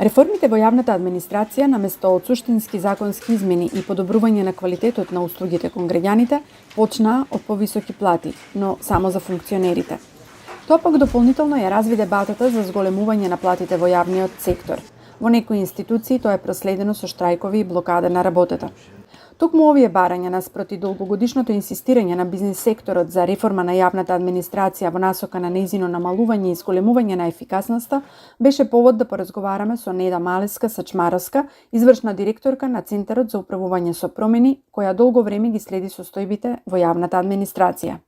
Реформите во јавната администрација, наместо од суштински законски измени и подобрување на квалитетот на услугите кон граѓаните, почнаа од повисоки плати, но само за функционерите. Тоа пак дополнително ја разви дебатата за зголемување на платите во јавниот сектор. Во некои институции тоа е проследено со штрајкови и блокада на работата. Токму овие барања наспроти долгогодишното инсистирање на бизнис секторот за реформа на јавната администрација во насока на нејзино намалување и зголемување на ефикасноста, беше повод да поразговараме со Неда Малеска-Сачмаровска, извршна директорка на Центарот за управување со промени, која долго време ги следи состојбите во јавната администрација.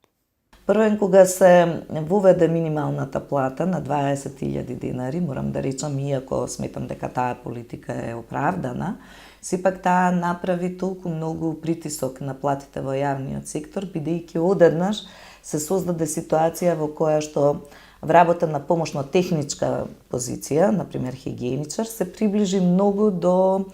Првен, кога се воведе минималната плата на 20.000 денари, морам да речам, иако сметам дека таа политика е оправдана, сепак таа направи толку многу притисок на платите во јавниот сектор, бидејќи одеднаш се создаде ситуација во која што вработена помошно-техничка позиција, например хигиеничар, се приближи многу до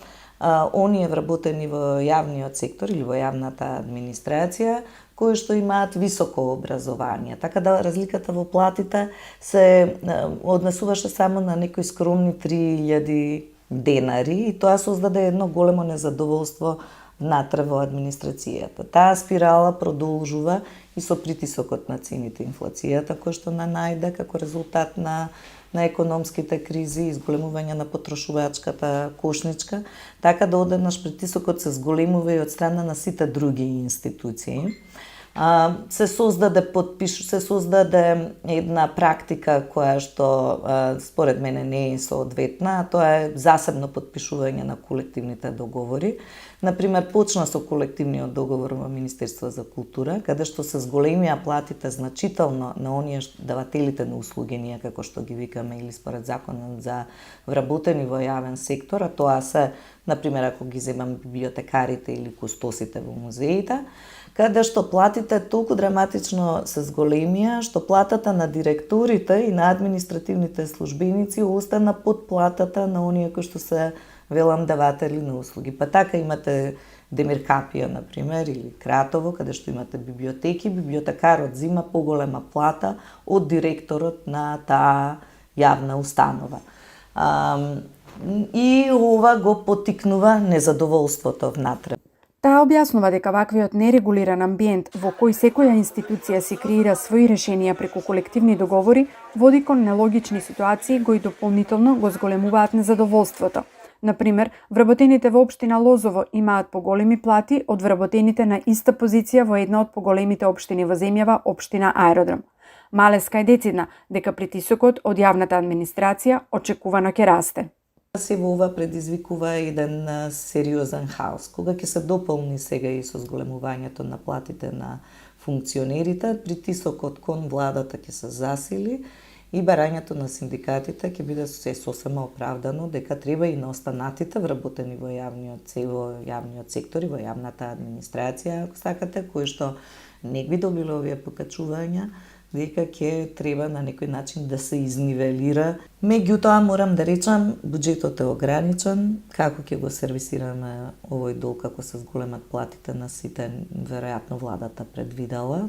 оние вработени во јавниот сектор или во јавната администрација, кои што имаат високо образование. Така да разликата во платите се однесуваше само на некои скромни 3.000 денари и тоа создаде едно големо незадоволство внатре во администрацијата. Таа спирала продолжува и со притисокот на цените, инфлацијата која што најде како резултат на економските кризи, изголемување на потрошувачката кошничка, така да одеднаш притисокот се зголемува и од страна на сите други институции. Се создаде една практика која што според мене не е соодветна, а тоа е засебно потпишување на колективните договори. Например, почна со колективниот договор во Министерство за култура, каде што се зголемија платите значително на оние давателите на услуги, ние како што ги викаме или според законот за вработени во јавен сектор, а тоа се, например, ако ги земам библиотекарите или кустосите во музеите, каде што платите толку драматично се зголемија, што платата на директорите и на административните службеници остана под платата на оние кои што се велам даватели на услуги. Па така имате Демиркапија, например, или Кратово, каде што имате библиотеки, библиотекарот зима поголема плата од директорот на таа јавна установа. И ова го поттикнува незадоволството внатре. Таа објаснува дека ваквиот нерегулиран амбиент во кој секоја институција си креира своји решенија преку колективни договори води кон нелогични ситуации кои дополнително го зголемуваат незадоволството. Например, вработените во општина Лозово имаат поголеми плати од вработените на иста позиција во една од поголемите општини во земјава, општина Аеродром. Малеска е децидна дека притисокот од јавната администрација очекувано ќе расте. Се во ова предизвикува еден сериозен хаос, кога ќе се дополни сега и со зголемувањето на платите на функционерите, притисокот кон владата ќе се засили и барањето на синдикатите ќе биде сосема оправдано дека треба и на останатите вработени во јавниот сектор и во јавната администрација, ако сакате, кои што не би добиле овие покачувања, дека ќе треба на некој начин да се изнивелира. Меѓутоа, морам да речам, буџетот е ограничен, како ќе го сервисираме овој долг ако се зголемат платите на сите, веројатно владата предвидела.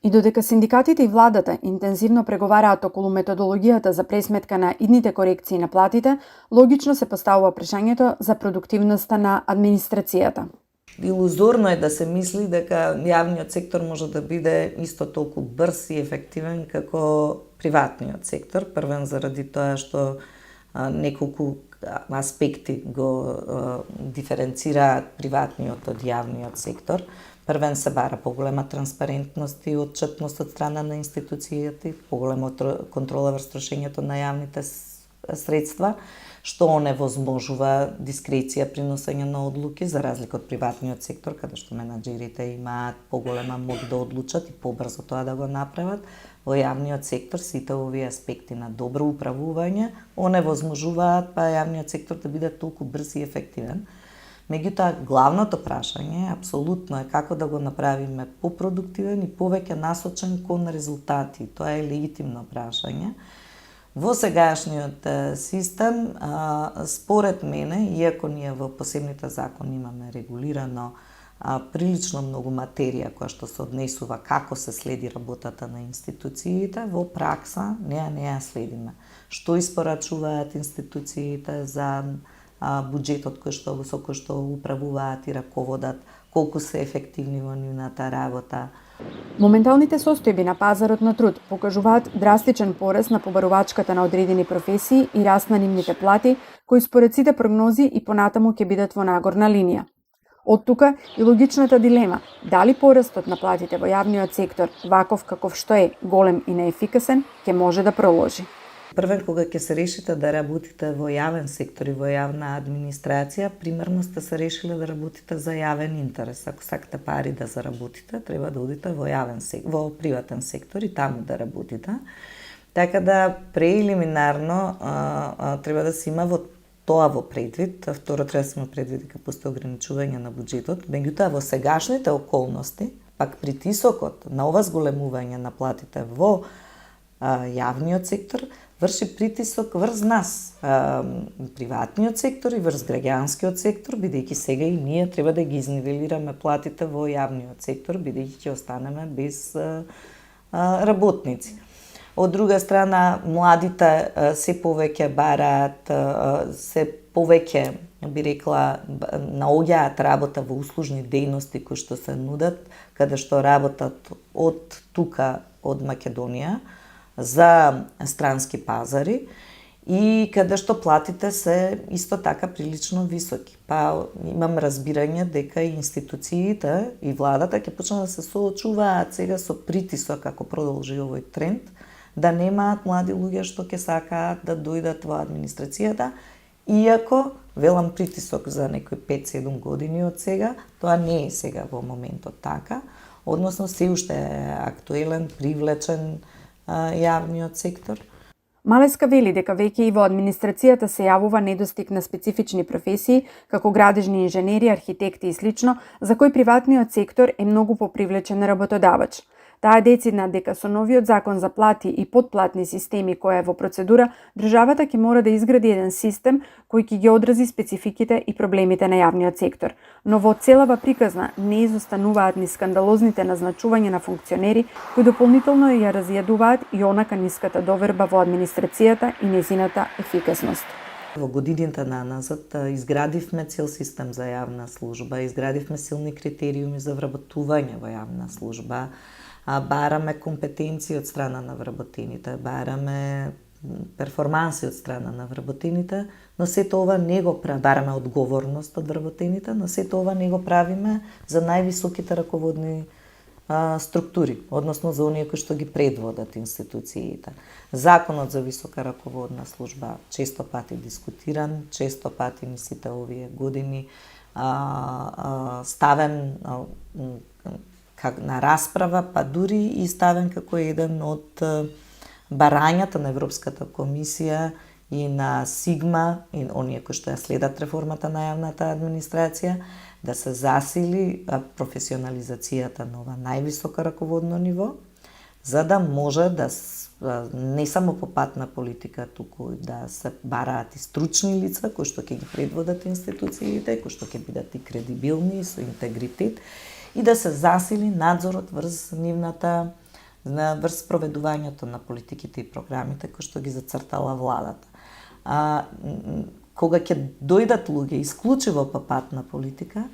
И додека синдикатите и владата интензивно преговараат околу методологијата за пресметка на идните корекции на платите, логично се поставува прашањето за продуктивноста на администрацијата. Илузорно е да се мисли дека јавниот сектор може да биде исто толку брз и ефективен како приватниот сектор. Првен заради тоа што неколку аспекти го диференцираат приватниот од јавниот сектор. Првен се бара поголема транспарентност и отчетност од страна на институцијата, поголема контрола врз трошењето на јавните средства, што оневозможува дискреција при носење на одлуки, за разлика од приватниот сектор, каде што менаџерите имаат поголема моќ да одлучат и побрзо тоа да го направат. Во јавниот сектор сите овие аспекти на добро управување оневозможуваат па јавниот сектор да биде толку брз и ефективен. Меѓутоа, главното прашање апсолутно е како да го направиме попродуктивен и повеќе насочен кон резултати. Тоа е легитимно прашање. Во сегашниот систем, според мене, иако ние во посебните закони имаме регулирано прилично многу материја која што се однесува како се следи работата на институциите, во пракса не ја следиме. што испорачуваат институциите за буџетот со кој што управуваат и раководат, колку се ефективни во нивната работа. Моменталните состојби на пазарот на труд покажуваат драстичен пораст на побарувачката на одредени професии и раст на нивните плати, кои според сите прогнози и понатаму ќе бидат во нагорна линија. Од тука и логичната дилема, дали порастот на платите во јавниот сектор, ваков каков што е, голем и неефикасен, ќе може да проложи. Првен, кога ќе се решите да работите во јавен сектор и во јавна администрација, примерно сте се решиле да работите за јавен интерес. Ако сакате пари да заработите, треба да одите во приватен сектор и таму да работите. Така да преелиминарно треба да се има во тоа во предвид. Второ, треба да се има предвид дека постои ограничување на буџетот. Меѓутоа, во сегашните околности, пак притисокот на ова зголемување на платите во јавниот сектор врши притисок врз нас, приватниот сектор и врз граѓанскиот сектор, бидејќи сега и ние треба да ги изнивелираме платите во јавниот сектор, бидејќи ќе останеме без работници. Од друга страна, младите се повеќе бараат, се повеќе, би рекла, наоѓаат работа во услужни дејности кои што се нудат, каде што работат од тука, од Македонија, за странски пазари и каде што платите се исто така прилично високи. Па имам разбирање дека и институциите и владата ќе почнат да се соочуваат сега со притисок ако продолжи овој тренд, да немаат млади луѓе што ќе сакаат да дојдат во администрацијата, иако велам притисок за некои 5-7 години од сега, тоа не е сега во моментот така, односно се уште е актуелен, привлечен јавниот сектор. Малеска вели дека веќе и во администрацијата се јавува недостиг на специфични професии, како градежни инженери, архитекти и слично, за кои приватниот сектор е многу попривлечен работодавач. Таа децидна дека со новиот закон за плати и подплатни системи која е во процедура, државата ќе мора да изгради еден систем кој ќе ги одрази спецификите и проблемите на јавниот сектор. Но во целава приказна не изостануваат ни скандалозните назначувања на функционери кои дополнително ја разјадуваат и онака ниската доверба во администрацијата и нејзината ефикасност. Во годините наназад изградивме цел систем за јавна служба, изградивме силни критериуми за вработување во јавна служба, бараме компетенции од страна на вработените, бараме перформанси од страна на вработените, но сето ова не го бараме одговорност од вработените, но сето ова не го правиме за највисоките раководни структури, односно за оние кои што ги предводат институциите. Законот за висока раководна служба често пати дискутиран, често пати ни сите овие години ставен на расправа, па дури и ставен како еден од барањата на Европската комисија и на Сигма и оние кои што ја следат реформата на јавната администрација, да се засили професионализацијата на ова највисоко раководно ниво, за да може да не само по пат на политика, туку да се бараат и стручни лица кои што ќе ги предводат институциите, кои што ќе бидат и кредибилни, со интегритет, и да се засили надзорот врз нивната, врз проведувањето на политиките и програмите кои што ги зацртала владата. Кога ќе дојдат луѓе исклучиво по пат на политика,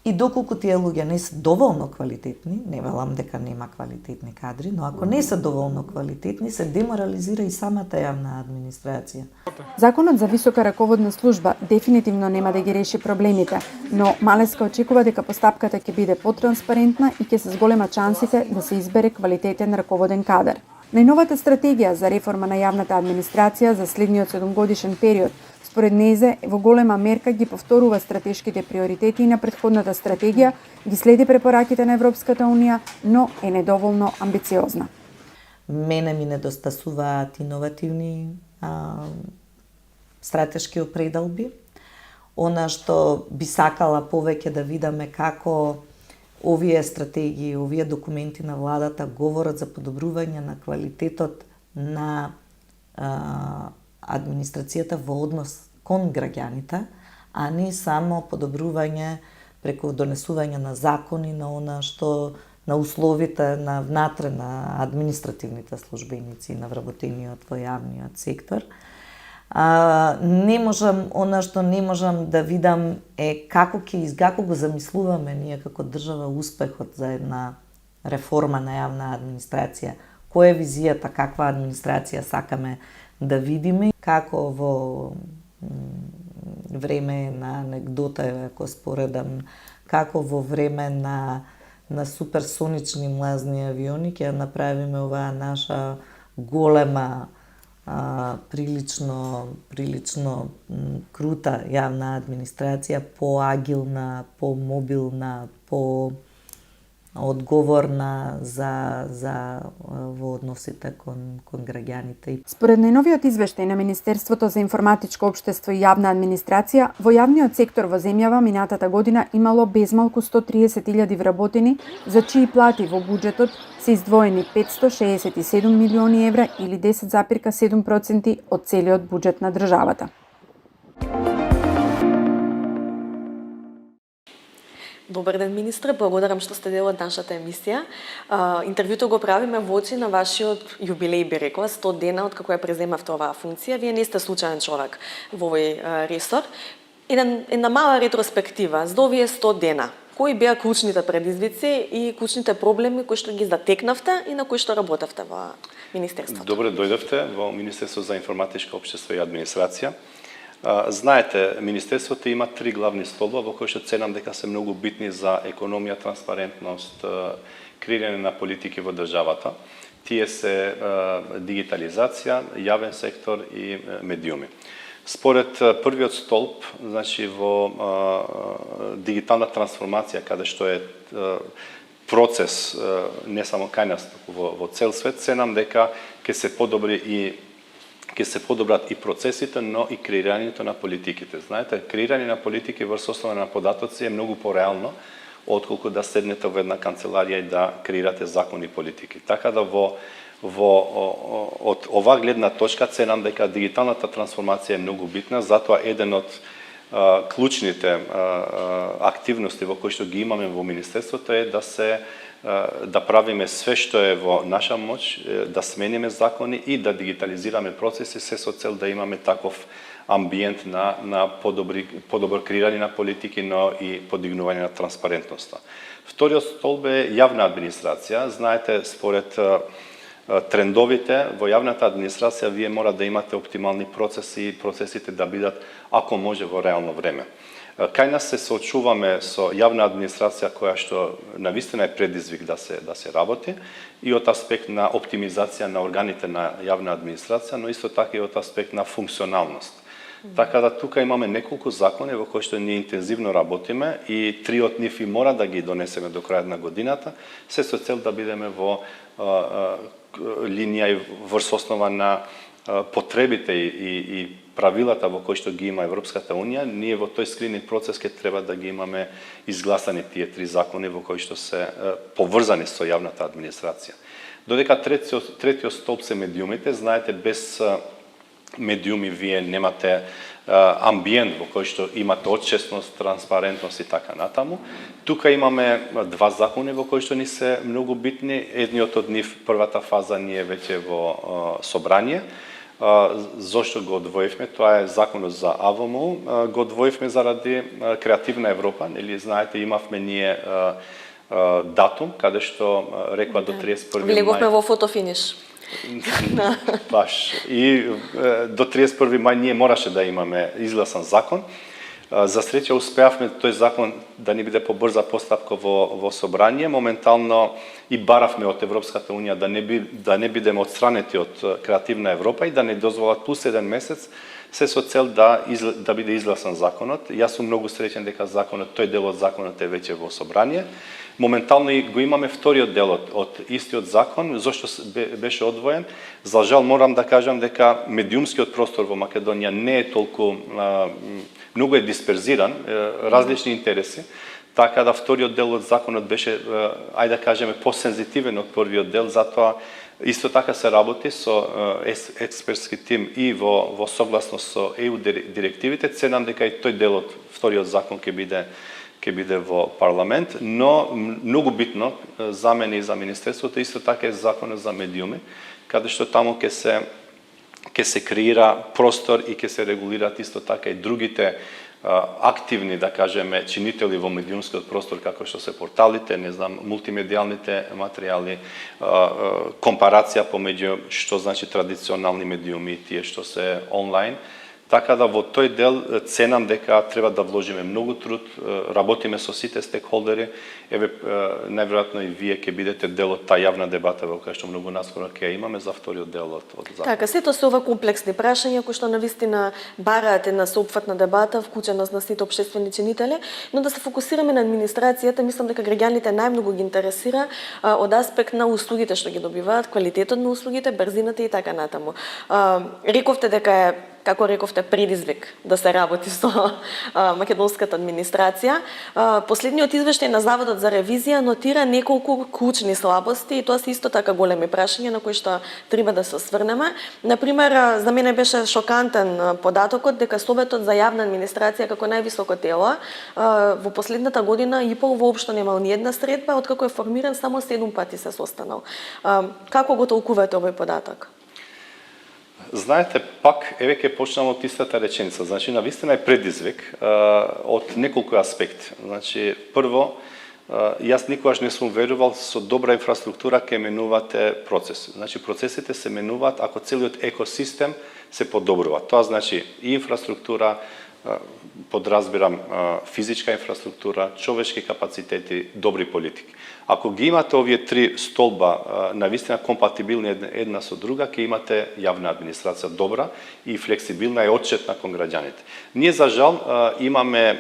и доколку тие луѓе не се доволно квалитетни, не велам дека нема квалитетни кадри, но ако не се доволно квалитетни, се деморализира и самата јавна администрација. Законот за висока раководна служба дефинитивно нема да ги реши проблемите, но Малеска очекува дека постапката ќе биде потранспарентна и ќе се зголема шансите да се избере квалитетен раководен кадар. Најновата стратегија за реформа на јавната администрација за следниот 7-годишен период според незе во голема мерка ги повторува стратешките приоритети на претходната стратегија, ги следи препораките на Европската унија, но е недоволно амбициозна. Мене ми недостасуваат иновативни стратешки определби. Она што би сакала повеќе да видиме како овие стратегии, овие документи на владата говорат за подобрување на квалитетот на администрацијата во однос кон граѓаните, а не само подобрување преку донесување на закони на она што на условите на внатре на административните службеници и на вработениот во јавниот сектор. Не можам, она што не можам да видам е како го замислуваме ние како држава успехот за една реформа на јавна администрација. Која е визијата, каква администрација сакаме да видиме, како во време на анегдота, ако споредам, како во време на суперсонични млазни авиони ќе направиме оваа наша голема прилично крута јавна администрација, поагилна, помобилна, одговорна за во односите кон граѓаните. Според најновиот извештај на Министерството за информатичко општество и јавна администрација, во јавниот сектор во земјава минатата година имало безмалку 130.000 вработени, за чии плати во буџетот се издвоени 567 милиони евра или 10,7% од целиот буџет на државата. Добар ден, министре, благодарам што сте дел од нашата емисија. Интервјуто го правиме во очи на вашиот јубилеј, би рекла, 100 дена од како ја преземавте оваа функција. Вие не сте случаен човек во овој ресор. Една мала ретроспектива за овие 100 дена. Кои беа клучните предизвици и клучните проблеми кои што ги затекнавте и на кои што работевте во Министерството? Добре дојдовте во Министерство за информатичко општество и администрација. Знаете, Министерството има 3 главни столба во кои што ценам дека се многу битни за економија, транспарентност, креирање на политики во државата. Тие се дигитализација, јавен сектор и медиуми. Според првиот столб, значи во дигитална трансформација, каде што е процес не само кај нас, во цел свет, ценам дека ќе се подобрат и процесите, но и креирањето на политиките. Знаете, креирање на политики врз основа на податоци е многу пореално отколку да седнете во една канцеларија и да креирате закони и политики. Така да од оваа гледна точка ценам дека дигиталната трансформација е многу битна, затоа еден од клучните активности во кои што ги имаме во Министерството е да правиме све што е во наша моќ, да смениме закони и да дигитализираме процеси, се со цел да имаме таков амбиент на подобро креирање на политики, но и подигнување на транспарентноста. Вториот столб е јавна администрација. Знаете, според трендовите во јавната администрација вие мора да имате оптимални процеси и процесите да бидат ако може во реално време. Кај нас се соочуваме со јавна администрација која што навистина е предизвик да се работи и од аспект на оптимизација на органите на јавна администрација, но исто така и од аспект на функционалност. Така да тука имаме неколку закони во кои што ние интензивно работиме и 3 од нив и мора да ги донесеме до крајот на годината, се со цел да бидеме во линија и врз основа на потребите и правилата во кои што ги има Европската Унија. Ние во тој скрининг процес ќе треба да ги имаме изгласани тие 3 закони во кои што се поврзани со јавната администрација. Додека третиот столб се медиумите, знаете, без медиуми вие немате амбиент во кој што имате отчетност, транспарентност и така натаму. Тука имаме 2 закони во кои што ни се многу битни. Едниот од нив, првата фаза, ни е веќе во собрание. Зошто го одвоивме? Тоа е законот за АВМУ. Го одвоивме заради креативна Европа. Нели знаете, имавме ние датум каде што рекла до 31 мај. Влеговме во фотофиниш. Баш. И до 31 мај ние мораше да имаме изгласан закон. За среќа успеавме тој закон да ни биде побрза постапка во собрание. Моментално и баравме од Европската Унија да не бидеме отстранети од креативна Европа и да не дозволат плюс 1 месец, се со цел да биде изгласан законот. Јас сум многу среќен дека тој дел од законот е веќе во собрание. Моментално го имаме вториот дел од истиот закон, зашто беше одвоен. За жал морам да кажам дека медиумскиот простор во Македонија не е толку, многу е дисперзиран, различни интереси, така да вториот дел од законот беше, ајде да кажеме, посензитивен од првиот дел, затоа исто така се работи со експертски тим и во согласност со ЕУ директивите. Ценам дека и тој дел од вториот закон ќе ќе биде во парламент, но многу битно за мене и за Министерството исто така е законот за медиуми, каде што таму ќе се креира простор и ќе се регулираат исто така и другите активни, да кажеме, чинители во медиумскиот простор, како што се порталите, не знам, мултимедијалните материјали, компарација помеѓу што значи традиционални медиуми и тие што се онлайн. Така да во тој дел ценам дека треба да вложиме многу труд, работиме со сите стекхолдери, еве најверојатно и вие ќе бидете дел од таа јавна дебата во која што многу наскоро ќе имаме за вториот дел од закон. Така, сето се ова комплексни прашања кои што навистина бараат една соопфатна дебата, вклученост на сите општествени чинители, но да се фокусираме на администрацијата, мислам дека граѓаните најмногу ги интересира од аспект на услугите што ги добиваат, квалитетот на услугите, брзината и така натаму. Рековте дека е, како рековте, предизвик да се работи со македонската администрација. Последниот извештај на Заводот за ревизија нотира неколку клучни слабости и тоа се исто така големи прашања на кои што треба да се осврнеме. Например, за мене беше шокантен податокот дека Советот за јавна администрација како највисоко тело во последната година и пол воопшто немал ни една средба, откако е формиран само 7 пати се состанал. Како го толкувате овој податок? Знаете, пак, еве ќе почнам од истата реченица. Значи, навистина е предизвик од неколку аспекти. Значи, прво, јас никогаш не сум верувал со добра инфраструктура ќе менувате процеси. Значи, процесите се менуваат ако целиот екосистем се подобрува. Тоа значи и инфраструктура, подразбирам физичка инфраструктура, човечки капацитети, добри политики. Ако ги имате овие три столба навистина компатибилни една со друга, ќе имате јавна администрација добра и флексибилна и отчетна кон граѓаните. Ние за жал имаме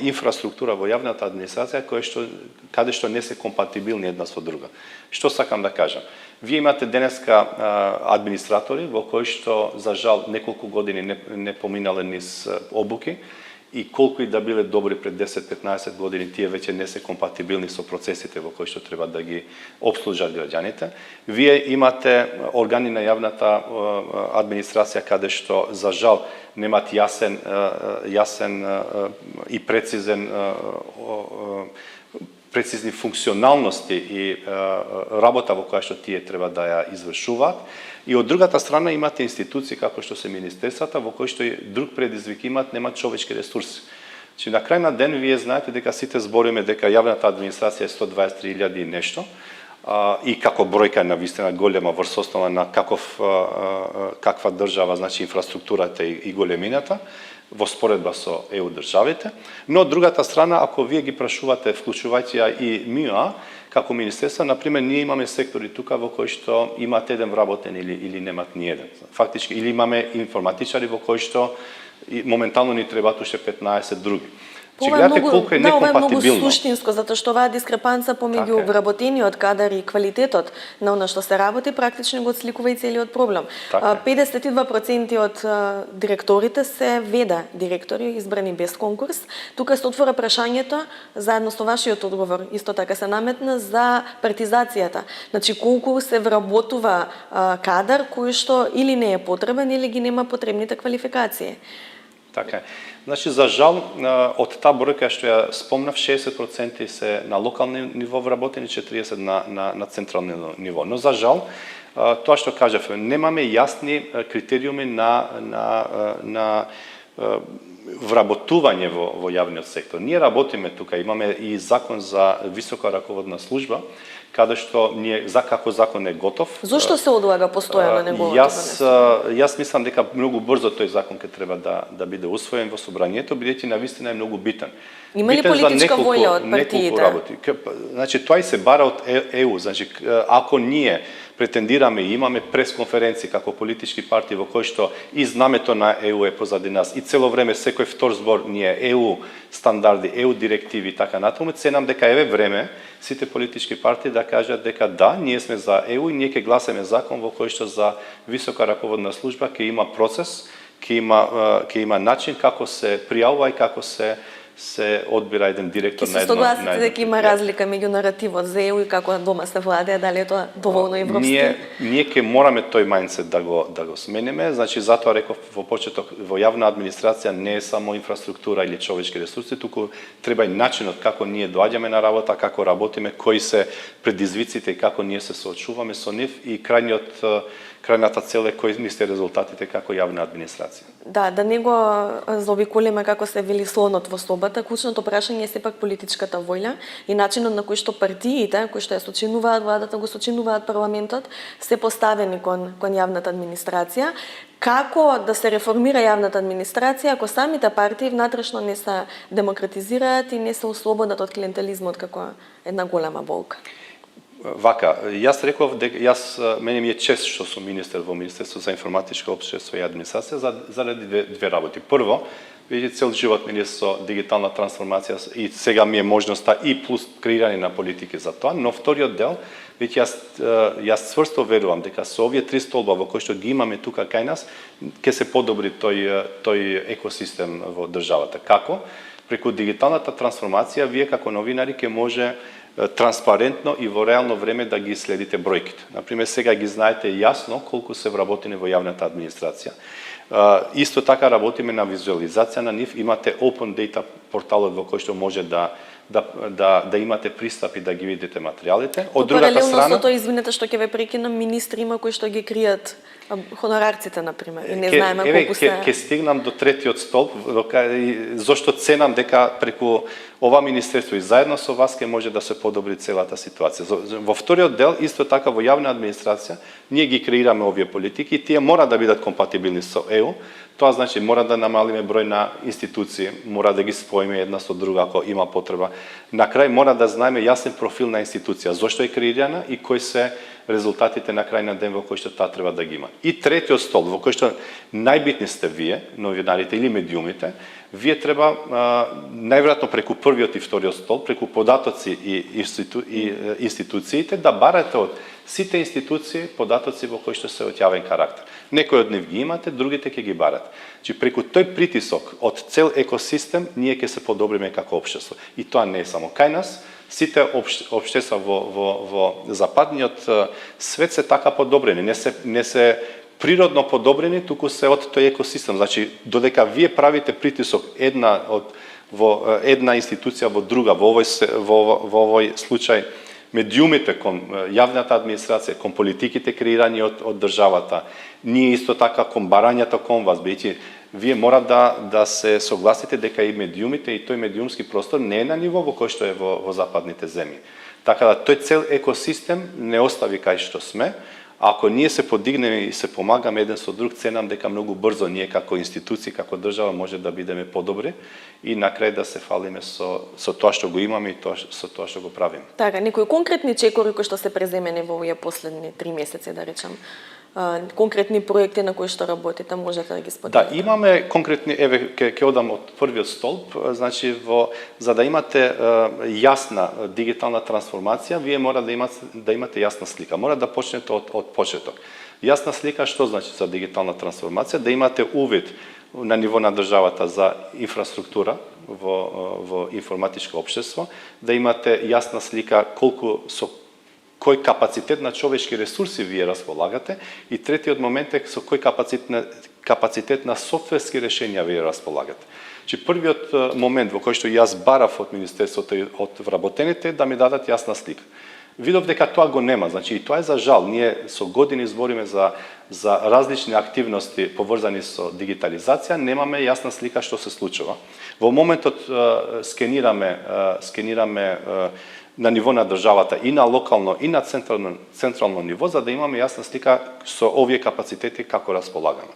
инфраструктура во јавната администрација каде што не се компатибилни една со друга. Што сакам да кажам? Вие имате денеска администратори во кои што за жал неколку години не поминале низ обуки и колку и да биле добри пред 10-15 години, тие веќе не се компатибилни со процесите во кои што треба да ги обслужат граѓаните. Вие имате органи на јавната администрација каде што за жал немат јасен и прецизни функционалности и работа во која што тие треба да ја извршуваат. И од другата страна имате институции како што се министерствата во кои што друг предизвик немат човечки ресурси. Значи на крај на ден вие знаете дека сите збориме дека јавната администрација е 123.000 и нешто и како бројка е навистина голема врз основа на каква држава, значи инфраструктурата и големината во споредба со ЕУ државите, но од другата страна, ако вие ги прашувате, вклучувајќи ја и МИОА, како министерство, например, ние имаме сектори тука во кои што имат еден вработен или немат ни еден. Фактички, или имаме информатичари во кои што моментално ни требаат уште 15 други. Ова е многу суштинско, затоа што оваа дискрепанца помеѓу вработениот кадар и квалитетот на она што се работи практично го отсликува и целиот проблем. 52% од директорите се веда директори избрани без конкурс. Тука се отвора прашањето заедно со вашиот одговор, исто така се наметна за партизацијата. Значи колку се вработува кадар кој што или не е потребен или ги нема потребните квалификации. Така е. Значи, за жал, од таа бројка што ја спомнав, 60% се на локално ниво вработени, 40% на централно ниво. Но за жал, тоа што кажав, немаме јасни критериуми на вработување во јавниот сектор. Ние работиме тука, имаме и закон за висока раководна служба, каде што ние како закон е готов. Зошто се одлага постојано неговото донесување? Јас мислам дека многу брзо тој закон ќе треба да биде усвоен во собранието, бидејќи навистина е многу битен. Има ли политичка волја од партиите? Значи тоа и се бара од ЕУ. Значи ако ние претендираме и имаме пресконференции како политички партии во кои што и знамето на ЕУ е позади нас и цело време секој втор збор ние ЕУ стандарди, ЕУ директиви и така натаму, ценам дека еве време сите политички партии да кажат дека да, ние сме за ЕУ и ние ќе гласаме закон во кој што за висока раководна служба ќе има процес, ќе има начин како се пријавува и како се се одбира еден директор Ке на се едно согласите дека има предпријатие. разлика меѓу наративот за ЕУ и како дома се владее, дали е тоа доволно европски? Ние ќе мораме тој мајндсет да го смениме, значи затоа реков во почеток, во јавна администрација не е само инфраструктура или човечки ресурси, туку треба и начинот како ние доаѓаме на работа, како работиме, кои се предизвиците и како ние се соочуваме со нив и крајната цел е кои ни се резултатите како јавна администрација. Да не го заобиколиме како се вели слонот во собата, клучното прашање е сепак политичката воља и начинот на кој што партиите, кои што ја сочинуваат владата, го сочинуваат парламентот, се поставени кон јавната администрација. Како да се реформира јавната администрација ако самите партии внатрешно не се демократизираат и не се ослободат од клиентелизмот како една голема болка? Вака, јас реков дека мене ми е чест што сум министер во Министерство за информатичко општество и администрација заради две работи. Прво, видите, цел живот ми е со дигитална трансформација и сега ми е можноста и плюс креирање на политики за тоа, но вториот дел, видите, јас цврсто верувам дека со овие три столба во кои што ги имаме тука кај нас, ќе се подобри тој екосистем во државата. Како? Преку дигиталната трансформација, вие како новинари ќе може транспарентно и во реално време да ги следите бројките. Например, сега ги знаете јасно колку се вработени во јавната администрација. Исто така работиме на визуализација на нив. Имате Open Data порталот во кој што може да имате пристап и да ги видите материјалите. Од другата страна, паралелно со тоа, извинете што ќе ве прекинам, министри има кои што ги кријат хонорарците, например, и не знаеме колку се... Ќе стигнам до третиот столб, зошто ценам дека преку ова министерство и заедно со вас ќе може да се подобри целата ситуација. Во вториот дел, исто така во јавна администрација, ние ги креираме овие политики и тие мора да бидат компатибилни со ЕУ. Тоа значи мора да намалиме број на институции, мора да ги споиме една со друга ако има потреба. На крај мора да знаеме јасен профил на институција, зошто е креирана и кои се резултатите на крај на ден во кој што таа треба да ги има. И третиот столб во кој што најбитни сте вие, новинарите или медиумите, вие треба најверојатно преку првиот и вториот столб, преку податоци и институциите да барате од сите институции податоци во кои што се од јавен карактер. Некои од нив ги имате, другите ќе ги барате. Значи преку тој притисок од цел екосистем ние ќе се подобриме како општество. И тоа не е само кај нас, сите општества во западниот свет се така подобрени, не се природно подобрени, туку се од тој екосистем. Значи додека вие правите притисок во една институција во друга, во овој случај медиумите кон јавната администрација, кон политиките креирани од државата, ние исто така кон барањето кон вас, бидејќи вие мора да се согласите дека и медиумите и тој медиумски простор не е на ниво во кој што е во западните земји. Така да тој цел екосистем не остави кај што сме. Ако ние се подигнеме и се помагаме еден со друг, ценам дека многу брзо ние како институции, како држава може да бидеме подобри и на крај да се фалиме со тоа што го имаме и со тоа што го правиме. Така, некои конкретни чекори кои што се преземени во овие последни 3 месеци, да речам, конкретни проекти на кои што работите, можете да ги споделите? Да, имаме конкретни, ќе одам од првиот столб, значи за да имате јасна дигитална трансформација, вие мора да имате јасна слика. Мора да почнете од почеток. Јасна слика што значи за дигитална трансформација? Да имате увид на ниво на државата за инфраструктура во информатичко општество, да имате јасна слика со кој капацитет на човечки ресурси вие располагате и третиот момент е со кој капацитет на софтверски решенја вие располагате. Значи првиот момент во кој што јас барав од министерството и од вработените е да ми дадат јасна слика. Видов дека тоа го нема, значи и тоа е за жал. Ние со години збориме за различни активности поврзани со дигитализација, немаме јасна слика што се случува. Во моментот скенираме на ниво на државата и на локално и на централно ниво за да имаме јасна слика со овие капацитети како располагаме.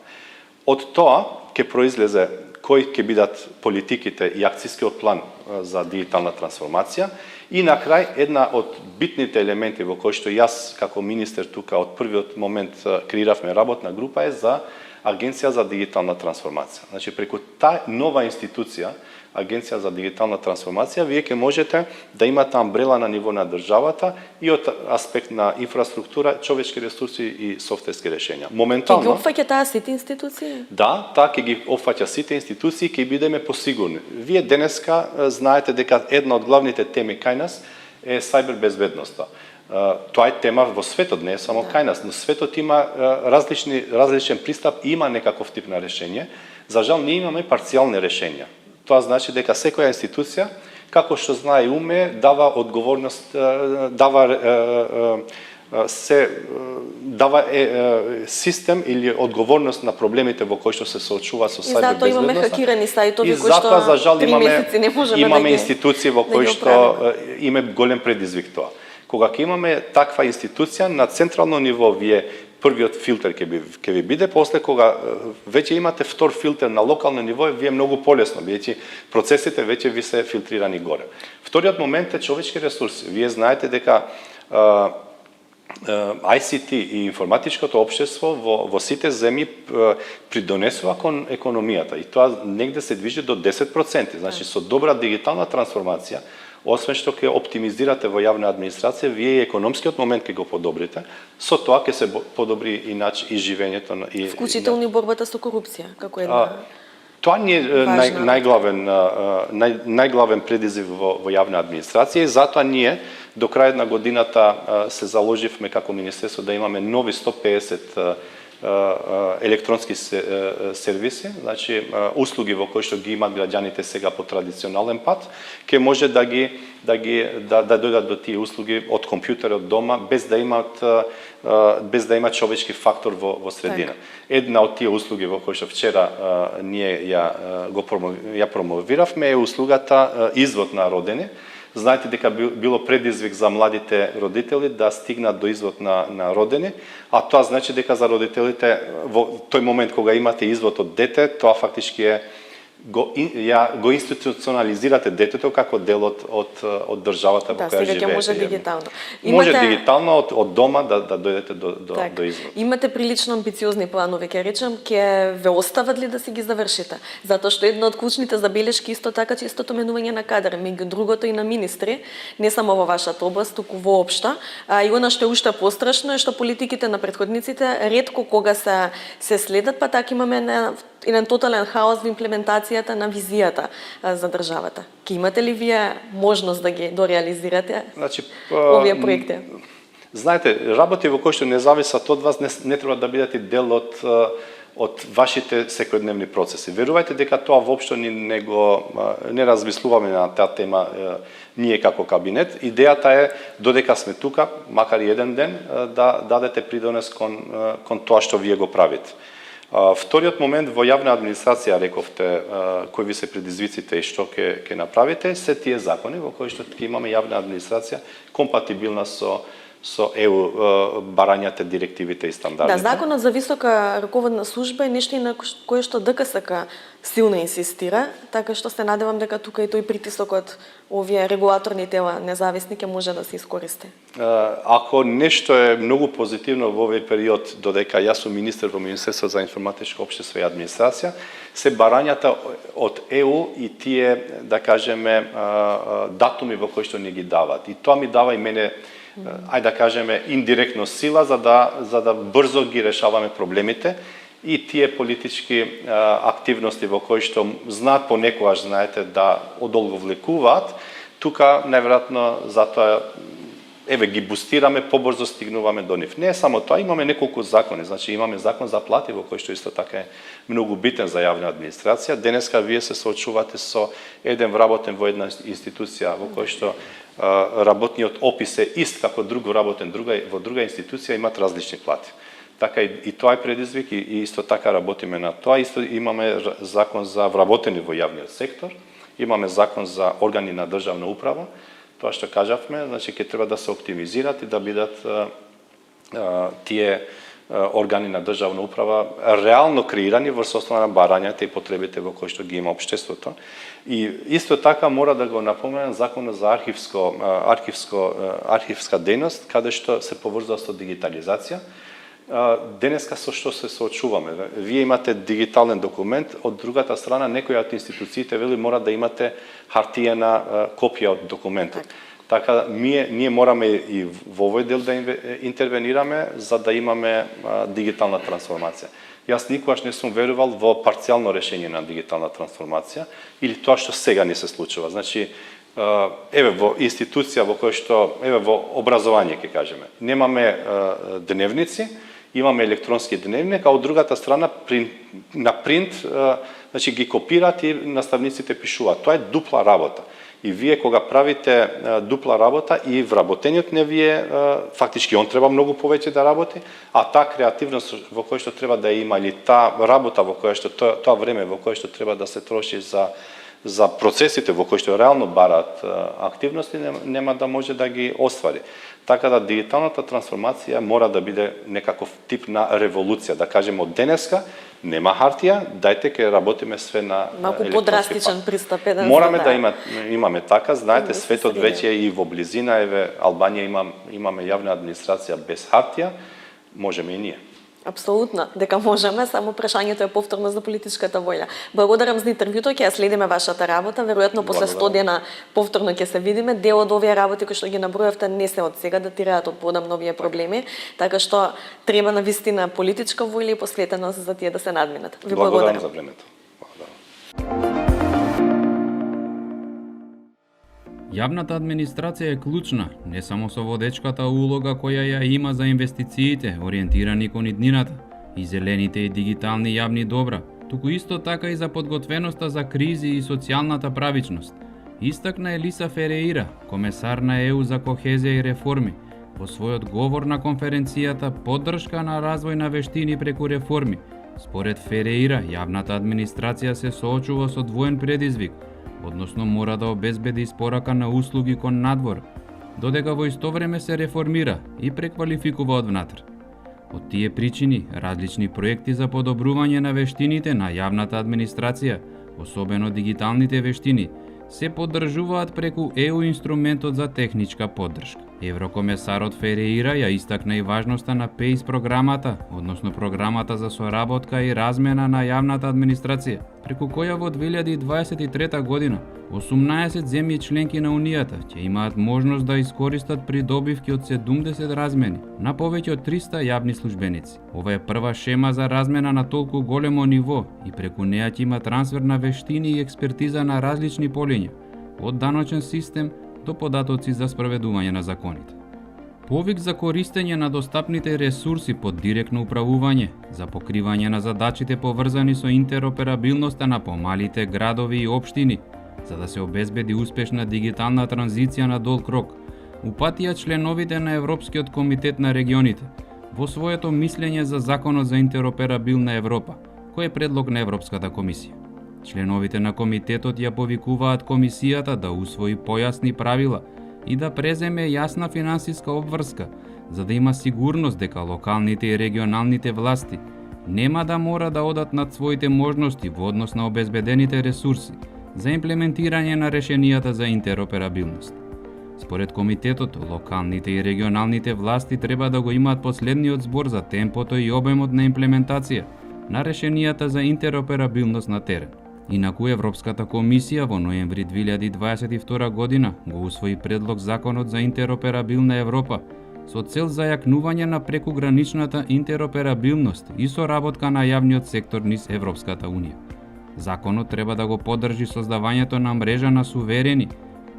Од тоа ќе произлезе кои ќе бидат политиките и акцијскиот план за дигитална трансформација и на крај една од битните елементи во кои што јас како министер тука од првиот момент креиравме работна група е за Агенција за дигитална трансформација. Значи преку таа нова институција Агенција за дигитална трансформација, вие ќе можете да имате амбрела на ниво на државата и од аспект на инфраструктура, човечки ресурси и софтверски решенја. Моментално Ќе ги опфаќа таа сите институции? Да, таа ќе ги опфаќа сите институции, ќе бидеме посигурни. Вие денеска знаете дека една од главните теми кај нас е сајбербезбедноста. Тоа е тема во светот, не е само кај нас, но светот има различен пристап и има некаков тип на решение. За жал, ние имаме парцијални решенија. Тоа значи дека секоја институција, како што знае и уме, дава одговорност, дава систем или одговорност на проблемите во кои што се соочува со сајбербезбедноста. И затоа имаме хакирани сајтови кои што за жал 3 месеци не можеме имаме институции во кои што има голем предизвик тоа. Кога ќе имаме таква институција на централно ниво, вие првиот филтер ќе ви биде, после кога веќе имате втор филтер на локално ниво, вие многу полесно, бидејќи процесите веќе ви се филтрирани горе. Вториот момент е човечки ресурси. Вие знаете дека ICT и информатичкото општество во сите земји придонесува кон економијата и тоа негде се движи до 10%. Значи со добра дигитална трансформација, освен што ќе оптимизирате во јавна администрација, вие и економскиот момент ќе го подобрите, со тоа ќе се подобри иначе и живењето и вклучително и борбата со корупција, како една тоа не е најглавен предизвик во јавна администрација и затоа ние до крајот на годината се заложивме како министерство да имаме нови 150 електронски сервиси, значи услуги во кои што ги имат граѓаните сега по традиционален пат, ќе може да дојдат до тие услуги од компјутерот дома без да има човечки фактор во средина. Една од тие услуги во кои што вчера ние ја промовиравме е услугата извод на родени. Знаете дека било предизвик за младите родители да стигнат до извод на родени, а тоа значи дека за родителите во тој момент кога имате извод од дете, тоа фактички е го институционализирате детето како дел од државата во која живеете. Да, сега ќе може дигитално. Може дигитално од дома да дојдете до извод. Имате прилично амбициозни планови, ќе речем, ќе ве остават ли да си ги завршите? Затоа што една од клучните забелешки исто така честото менување на кадар, меѓу другото и на министри, не само во вашата област, туку воопшто. И она што е уште пострашно е што политиките на претходниците ретко кога се следат, па така имаме еден тотален хаос во имплементацијата на визијата за државата. Ке имате ли вие можност да ги дореализирате овие проекти? Знаете, работи во кои што не зависат од вас не треба да бидете дел од вашите секојдневни процеси. Верувајте дека тоа воопшто не размислуваме на таа тема ние како кабинет. Идејата е додека сме тука, макар и еден ден, да дадете придонес кон тоа што вие го правите. Вториот момент во јавна администрација, рековте, кои ви се предизвиците и што ќе направите, се тие закони во кои што ќе имаме јавна администрација компатибилна со ЕУ барањата, директивите и стандардите. Да, законот за висока раководна служба е нешто на кое што ДКСК силно инсистира, така што се надевам дека тука и тој притисок од овие регулаторни тела независни ќе може да се искористи. Ако нешто е многу позитивно во овој период, додека јас сум министер во Министерството за информатичко општество и администрација, се барањата од ЕУ и тие, да кажеме, датуми во кои што ни ги дават. И тоа ми дава и мене, ајде да кажеме, индиректно сила за да брзо ги решаваме проблемите и тие политички активности во кои што знаат понекогаш, знаете, да одолговлекуваат, тука најверојатно затоа ги бустираме, побрзо стигнуваме до нив. Не е само тоа, имаме неколку закони. Значи имаме закон за плати во кој што исто така е многу битен за јавна администрација. Денеска вие се соочувате со еден вработен во една институција во кој што работниот опис е ист како друг вработен во друга институција, имат различни плати. Така и тоа е предизвик и исто така работиме на тоа. Исто имаме закон за вработени во јавниот сектор, имаме закон за органи на државна управа. Тоа што кажавме, значи ќе треба да се оптимизират и да бидат тие органи на државна управа реално креирани врз основа на барањата и потребите во кои што ги има општеството. И исто така мора да го напоменам законот за архивска дејност, каде што се поврзува со дигитализација. денеска со што се соочуваме. Вие имате дигитален документ, од другата страна некоја од институциите вели мора да имате хартиена копија од документот. Така ние мораме и во овој дел да интервенираме за да имаме дигитална трансформација. Јас никогаш не сум верувал во парцијално решение на дигитална трансформација или тоа што сега не се случува. Значи, еве во институција во која што, еве во образование ќе кажеме, немаме дневници, имаме електронски дневник, а од другата страна на принт, значи ги копираат и наставниците пишуваат. Тоа е дупла работа. И вие кога правите дупла работа и вработениот не вие, фактички он треба многу повеќе да работи, а таа креативност во која што треба да има или таа работа во која што тоа време во кое што треба да се троши за процесите во кои што реално бараат активности нема да може да ги оствари. Така да дигиталната трансформација мора да биде некаков тип на револуција, да кажеме од денеска нема хартија, дајте ке работиме све на малку подрастичен пристап еден. Мораме да имаме така, знаете, светот веќе и во близина, еве Албанија имаме јавна администрација без хартија, можеме и ние. Апсолутно, дека можеме, само прашањето е повторно за политичката волја. Благодарам за интервјуто, ќе ја следиме вашата работа, веројатно после 100 дена повторно ќе се видиме. Дел од овие работи кои што ги набројавте не се од сега, датираат од подамно овие проблеми, така што треба навистина политичка волја и посветеност за тие да се надминат. Ви благодарам за времето. Јавната администрација е клучна, не само со водечката улога која ја има за инвестициите, ориентирани кон иднината, и зелените и дигитални јавни добра, туку исто така и за подготвеноста за кризи и социјалната правичност. Истакна Елиса Фереира, комесар на ЕУ за кохезија и реформи, во својот говор на конференцијата поддршка на развој на вештини преку реформи. Според Фереира, јавната администрација се соочува со двоен предизвик, односно мора да обезбеди испорака на услуги кон надвор, додека во исто време се реформира и преквалификува од внатре. Од тие причини, различни проекти за подобрување на вештините на јавната администрација, особено дигиталните вештини, се поддржуваат преку ЕУ инструментот за техничка поддршка. Еврокомесарот Фереира ја истакна и важноста на ПЕЙС програмата, односно програмата за соработка и размена на јавната администрација, преку која во 2023 година 18 земји членки на Унијата ќе имаат можност да искористат придобивки од 70 размени на повеќе од 300 јавни службеници. Ова е прва шема за размена на толку големо ниво и преку неа ќе има трансфер на вештини и експертиза на различни полиња, од даночен систем до податоци за спроведување на законите. Повик за користење на достапните ресурси под директно управување, за покривање на задачите поврзани со интероперабилноста на помалите градови и општини, за да се обезбеди успешна дигитална транзиција на долг рок, упатија членовите на Европскиот комитет на регионите во своето мислење за Законот за интероперабилна Европа, кој е предлог на Европската комисија. Членовите на комитетот ја повикуваат комисијата да усвои појасни правила и да преземе јасна финансиска обврска, за да има сигурност дека локалните и регионалните власти нема да мора да одат над своите можности во однос на обезбедените ресурси за имплементирање на решенијата за интероперабилност. Според комитетот, локалните и регионалните власти треба да го имаат последниот збор за темпото и обемот на имплементација на решенијата за интероперабилност на терен. Инаку Европската комисија во ноември 2022 година го усвои предлог Законот за интероперабилна Европа со цел за јакнување на прекуграничната интероперабилност и соработка на јавниот сектор низ Европската Унија. Законот треба да го поддржи создавањето на мрежа на суверени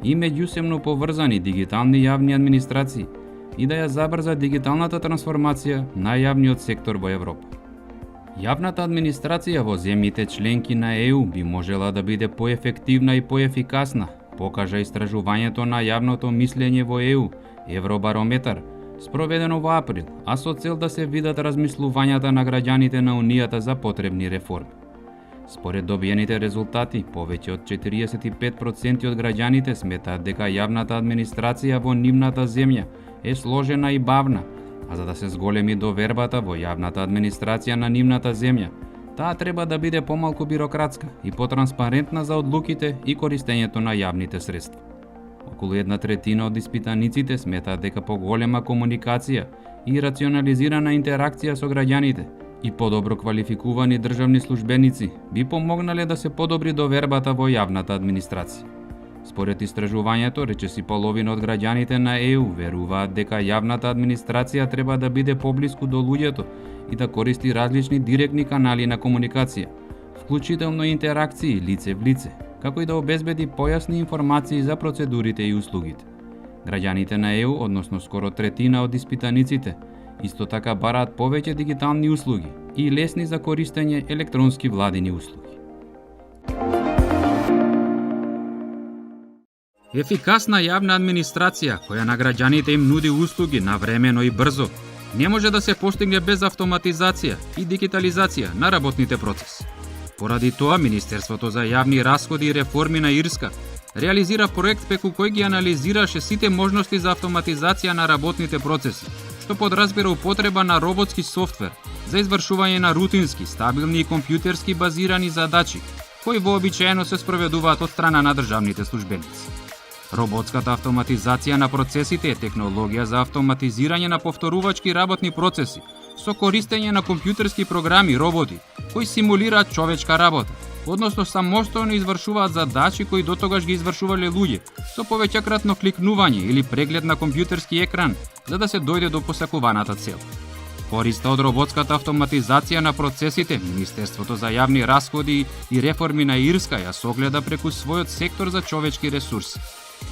и меѓусебно поврзани дигитални јавни администрации и да ја забрза дигиталната трансформација на јавниот сектор во Европа. Јавната администрација во земјите членки на ЕУ би можела да биде поефективна и поефикасна, покажа истражувањето на јавното мислење во ЕУ, Евробарометар, спроведено во април, а со цел да се видат размислувањата на граѓаните на Унијата за потребни реформи. Според добиените резултати, повеќе од 45% од граѓаните сметаат дека јавната администрација во нивната земја е сложена и бавна, а за да се зголеми довербата во јавната администрација на нивната земја, таа треба да биде помалку бирократска и потранспарентна за одлуките и користењето на јавните средства. Околу 1/3 од испитаниците сметаат дека поголема комуникација и рационализирана интеракција со граѓаните и подобро квалификувани државни службеници би помогнале да се подобри довербата во јавната администрација. Според истражувањето, речиси половина од граѓаните на ЕУ веруваат дека јавната администрација треба да биде поблиску до луѓето и да користи различни директни канали на комуникација, вклучително интеракции лице в лице, како и да обезбеди појасни информации за процедурите и услугите. Граѓаните на ЕУ, односно скоро третина од испитаниците, исто така бараат повеќе дигитални услуги и лесни за користење електронски владини услуги. Ефикасна јавна администрација која на граѓаните им нуди услуги навремено и брзо не може да се постигне без автоматизација и дигитализација на работните процеси. Поради тоа, Министерството за јавни расходи и реформи на Ирска реализира проект преку кој ги анализираше сите можности за автоматизација на работните процеси, што подразбира употреба на роботски софтвер за извршување на рутински, стабилни и компјутерски базирани задачи, кои вообичаено се спроведуваат од страна на државните службеници. Роботската автоматизација на процесите е технологија за автоматизирање на повторувачки работни процеси со користење на компјутерски програми и роботи кои симулираат човечка работа, односно самостојно извршуваат задачи кои дотогаш ги извршувале луѓе со повеќекратно кликнување или преглед на компјутерски екран за да се дојде до посакуваната цел. Користа од роботската автоматизација на процесите, Министерството за јавни расходи и реформи на Ирска ја согледа преку својот сектор за човечки ресурси.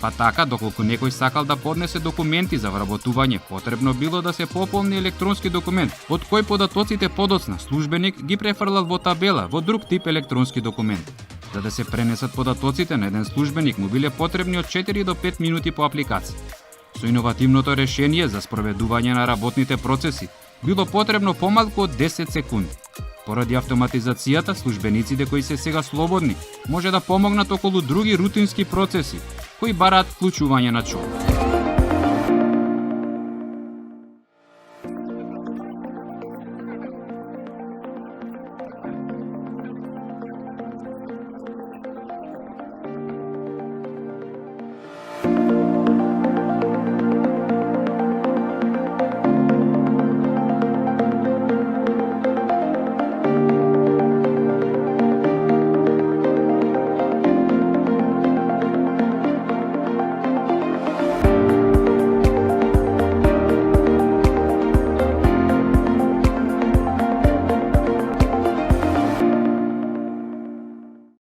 Па така, доколку некој сакал да поднесе документи за вработување, потребно било да се пополни електронски документ, од кој податоците подоцна службеник ги префрлал во табела во друг тип електронски документ. За да се пренесат податоците на еден службеник му биле потребни од 4 до 5 минути по апликација. Со иновативното решение за спроведување на работните процеси било потребно помалку од 10 секунди. Поради автоматизацијата, службениците кои се сега слободни може да помогнат околу други рутински процеси кои бараат вклучување на човек.